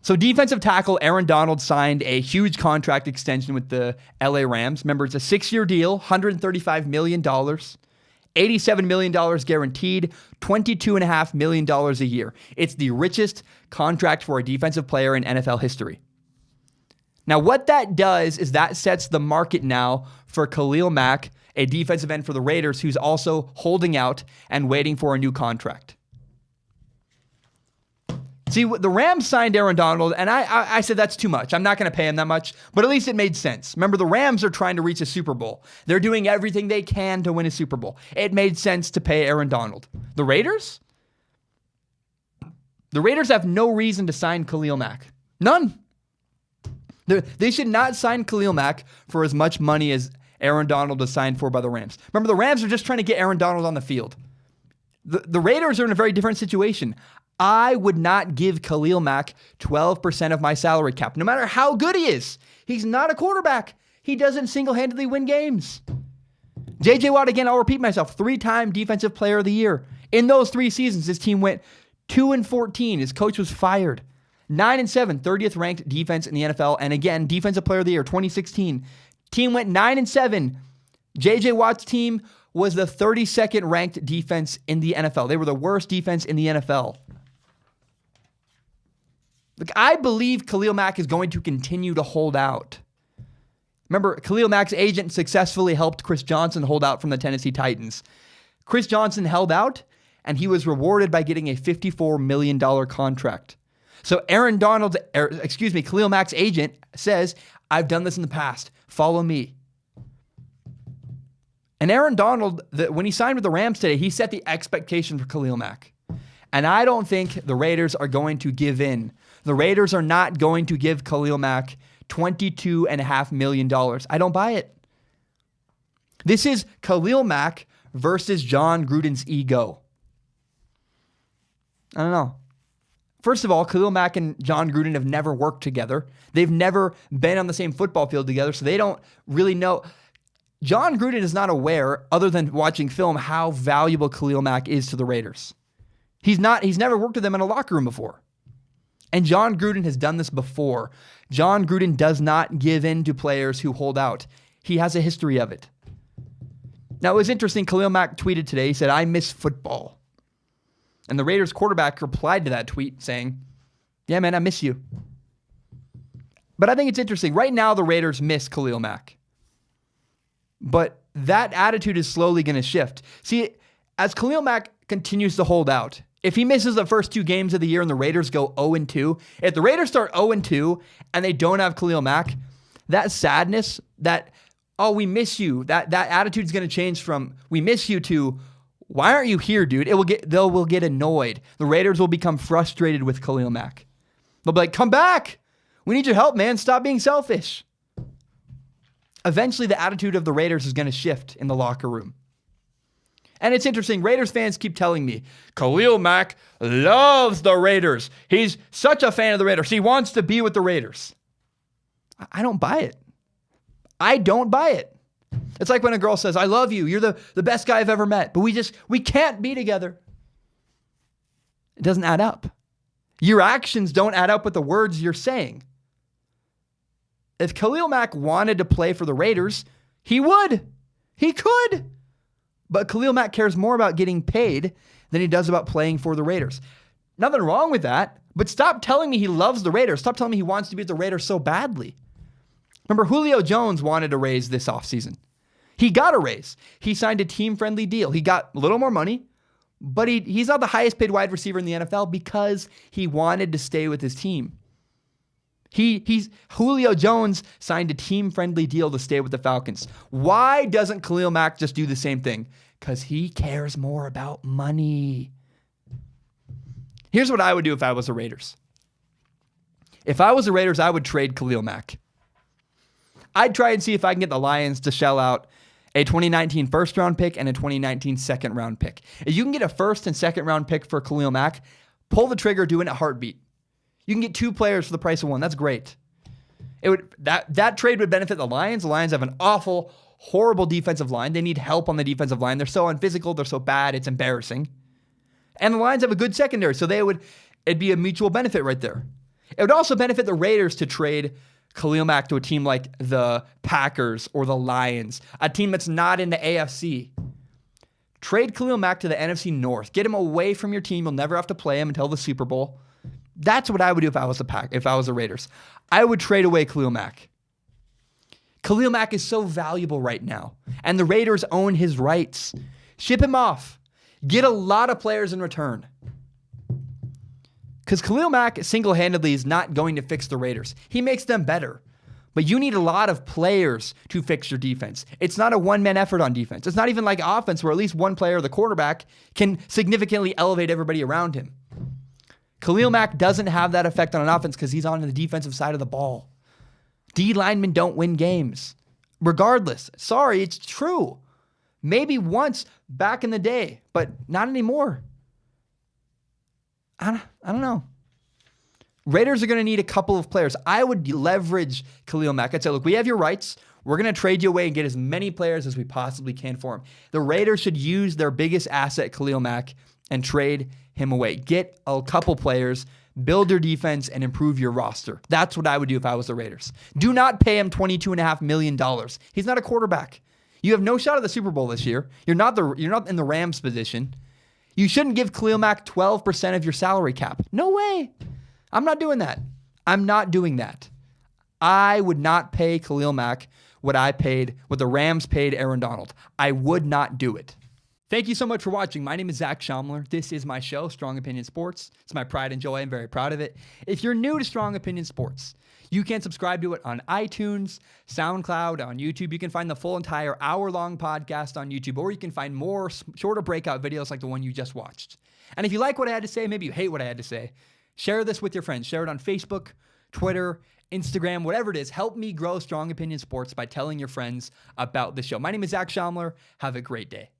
So defensive tackle Aaron Donald signed a huge contract extension with the LA Rams. Remember, it's a 6-year deal, $135 million, $87 million guaranteed, $22.5 million a year. It's the richest contract for a defensive player in NFL history. Now, what that does is that sets the market now for Khalil Mack, a defensive end for the Raiders, who's also holding out and waiting for a new contract. See, the Rams signed Aaron Donald, and I said that's too much. I'm not going to pay him that much, but at least it made sense. Remember, the Rams are trying to reach a Super Bowl. They're doing everything they can to win a Super Bowl. It made sense to pay Aaron Donald. The Raiders? The Raiders have no reason to sign Khalil Mack. None. They should not sign Khalil Mack for as much money as Aaron Donald was signed for by the Rams. Remember, the Rams are just trying to get Aaron Donald on the field. The Raiders are in a very different situation. I would not give Khalil Mack 12% of my salary cap, no matter how good he is. He's not a quarterback. He doesn't single-handedly win games. J.J. Watt, again, I'll repeat myself, 3-time Defensive Player of the Year. In those 3 seasons, his team went 2-14. His coach was fired. 9-7, 30th ranked defense in the NFL. And again, Defensive Player of the Year, 2016. Team went 9-7. J.J. Watt's team was the 32nd ranked defense in the NFL. They were the worst defense in the NFL. Look, I believe Khalil Mack is going to continue to hold out. Remember, Khalil Mack's agent successfully helped Chris Johnson hold out from the Tennessee Titans. Chris Johnson held out, and he was rewarded by getting a $54 million contract. So Khalil Mack's agent says, I've done this in the past. Follow me. And Aaron Donald, when he signed with the Rams today, he set the expectation for Khalil Mack. And I don't think the Raiders are going to give in. The Raiders are not going to give Khalil Mack $22.5 million. I don't buy it. This is Khalil Mack versus John Gruden's ego. I don't know. First of all, Khalil Mack and John Gruden have never worked together. They've never been on the same football field together, so they don't really know. John Gruden is not aware, other than watching film, how valuable Khalil Mack is to the Raiders. He's never worked with them in a locker room before. And John Gruden has done this before. John Gruden does not give in to players who hold out. He has a history of it. Now, it was interesting. Khalil Mack tweeted today. He said, I miss football. And the Raiders quarterback replied to that tweet saying, yeah, man, I miss you. But I think it's interesting. Right now, the Raiders miss Khalil Mack. But that attitude is slowly going to shift. See, as Khalil Mack continues to hold out, if he misses the first 2 games of the year and the Raiders go 0-2, if the Raiders start 0-2 and they don't have Khalil Mack, that sadness, we miss you, that attitude is going to change from we miss you to why aren't you here, dude? They will get annoyed. The Raiders will become frustrated with Khalil Mack. They'll be like, come back. We need your help, man. Stop being selfish. Eventually, the attitude of the Raiders is going to shift in the locker room. And it's interesting. Raiders fans keep telling me, Khalil Mack loves the Raiders. He's such a fan of the Raiders. He wants to be with the Raiders. I don't buy it. I don't buy it. It's like when a girl says, I love you. You're the best guy I've ever met. But we can't be together. It doesn't add up. Your actions don't add up with the words you're saying. If Khalil Mack wanted to play for the Raiders, he would. He could. But Khalil Mack cares more about getting paid than he does about playing for the Raiders. Nothing wrong with that, but stop telling me he loves the Raiders. Stop telling me he wants to be at the Raiders so badly. Remember, Julio Jones wanted a raise this offseason. He got a raise. He signed a team-friendly deal. He got a little more money, but he's not the highest paid wide receiver in the NFL because he wanted to stay with his team. Julio Jones signed a team-friendly deal to stay with the Falcons. Why doesn't Khalil Mack just do the same thing? Because he cares more about money. Here's what I would do if I was the Raiders. If I was the Raiders, I would trade Khalil Mack. I'd try and see if I can get the Lions to shell out a 2019 first-round pick and a 2019 second-round pick. If you can get a first and second-round pick for Khalil Mack, pull the trigger, do it in a heartbeat. You can get 2 players for the price of 1. That's great. That trade would benefit the Lions. The Lions have an awful, horrible defensive line. They need help on the defensive line. They're so unphysical. They're so bad. It's embarrassing. And the Lions have a good secondary, so it'd be a mutual benefit right there. It would also benefit the Raiders to trade Khalil Mack to a team like the Packers or the Lions, a team that's not in the AFC. Trade Khalil Mack to the NFC North. Get him away from your team. You'll never have to play him until the Super Bowl. That's what I would do if I was the Raiders. I would trade away Khalil Mack. Khalil Mack is so valuable right now, and the Raiders own his rights. Ship him off. Get a lot of players in return. Because Khalil Mack single-handedly is not going to fix the Raiders. He makes them better. But you need a lot of players to fix your defense. It's not a one-man effort on defense. It's not even like offense where at least one player, the quarterback, can significantly elevate everybody around him. Khalil Mack doesn't have that effect on an offense because he's on the defensive side of the ball. D linemen don't win games. Regardless. Sorry, it's true. Maybe once back in the day, but not anymore. I don't know. Raiders are going to need a couple of players. I would leverage Khalil Mack. I'd say, look, we have your rights. We're going to trade you away and get as many players as we possibly can for him. The Raiders should use their biggest asset, Khalil Mack, and trade him away. Get a couple players, build your defense, and improve your roster. That's what I would do if I was the Raiders. Do not pay him $22.5 million. He's not a quarterback. You have no shot at the Super Bowl this year. You're not in the Rams position. You shouldn't give Khalil Mack 12% of your salary cap. No way. I'm not doing that. I'm not doing that. I would not pay Khalil Mack what the Rams paid Aaron Donald. I would not do it. Thank you so much for watching. My name is Zach Schaumler. This is my show, Strong Opinion Sports. It's my pride and joy. I'm very proud of it. If you're new to Strong Opinion Sports, you can subscribe to it on iTunes, SoundCloud, on YouTube. You can find the full entire hour-long podcast on YouTube, or you can find more shorter breakout videos like the one you just watched. And if you like what I had to say, maybe you hate what I had to say, share this with your friends. Share it on Facebook, Twitter, Instagram, whatever it is. Help me grow Strong Opinion Sports by telling your friends about the show. My name is Zach Schaumler. Have a great day.